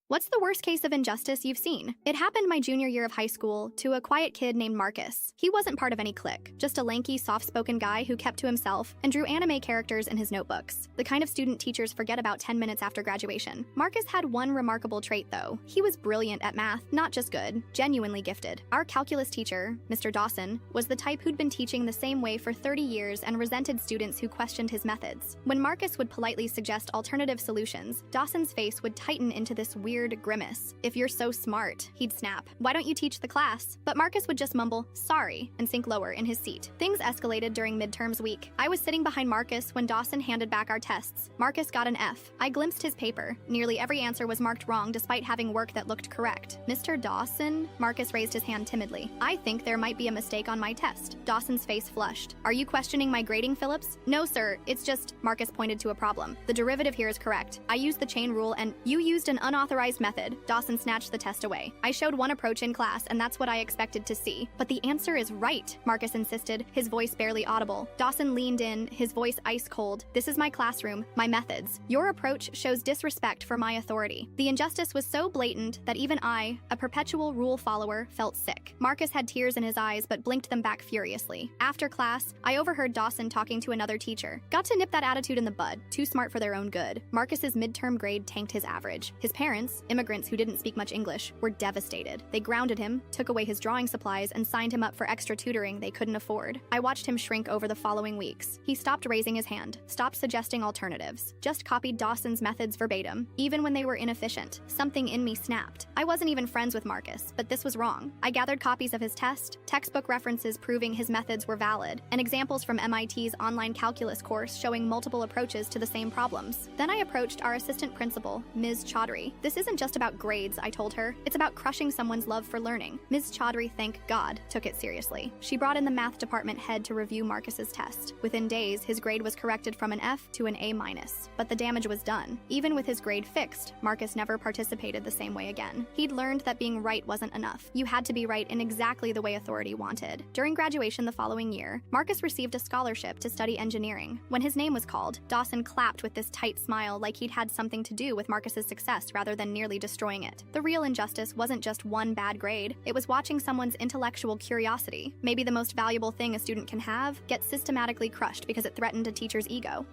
What's the worst case of injustice you've seen? It happened my junior year of high school to a quiet kid named Marcus. He wasn't part of any clique, just a lanky, soft-spoken guy who kept to himself and drew anime characters in his notebooks, the kind of student teachers forget about 10 minutes after graduation. Marcus had one remarkable trait, though. He was brilliant at math, not just good, genuinely gifted. Our calculus teacher, Mr. Dawson, was the type who'd been teaching the same way for 30 years and resented students who questioned his methods. When Marcus would politely suggest alternative solutions, Dawson's face would tighten into this weird grimace. "If you're so smart," he'd snap, "why don't you teach the class?" But Marcus would just mumble, "Sorry," and sink lower in his seat. Things escalated during midterms week. I was sitting behind Marcus when Dawson handed back our tests. Marcus got an F. I glimpsed his paper. Nearly every answer was marked wrong despite having work that looked correct. "Mr. Dawson?" Marcus raised his hand timidly. "I think there might be a mistake on my test." Dawson's face flushed. "Are you questioning my grading, Phillips?" "No, sir, it's just," Marcus pointed to a problem. "The derivative here is correct. I used the chain rule and you used an unauthorized method." Dawson snatched the test away. "I showed one approach in class and that's what I expected to see." "But the answer is right," Marcus insisted, his voice barely audible. Dawson leaned in, his voice ice cold. "This is my classroom, my methods. Your approach shows disrespect for my authority." The injustice was so blatant that even I, a perpetual rule follower, felt sick. Marcus had tears in his eyes but blinked them back furiously. After class, I overheard Dawson talking to another teacher. Got to nip that attitude in the bud, too smart for their own good. Marcus's midterm grade tanked his average. His parents, immigrants who didn't speak much English, were devastated. They grounded him, took away his drawing supplies, and signed him up for extra tutoring they couldn't afford. I watched him shrink over the following weeks. He stopped raising his hand, stopped suggesting alternatives, just copied Dawson's methods verbatim, even when they were inefficient. Something in me snapped. I wasn't even friends with Marcus, but this was wrong. I gathered copies of his test, textbook references proving his methods were valid, and examples from MIT's online calculus course showing multiple approaches to the same problems. Then I approached our assistant principal, Ms. Chaudhry. "This isn't just about grades," I told her. "It's about crushing someone's love for learning." Ms. Chaudhry, thank God, took it seriously. She brought in the math department head to review Marcus's test. Within days, his grade was corrected from an F to an A-. But the damage was done. Even with his grade fixed, Marcus never participated the same way again. He'd learned that being right wasn't enough. You had to be right in exactly the way authority wanted. During graduation the following year, Marcus received a scholarship to study engineering. When his name was called, Dawson clapped with this tight smile like he'd had something to do with Marcus's success rather than nearly destroying it. The real injustice wasn't just one bad grade, it was watching someone's intellectual curiosity, maybe the most valuable thing a student can have, get systematically crushed because it threatened a teacher's ego.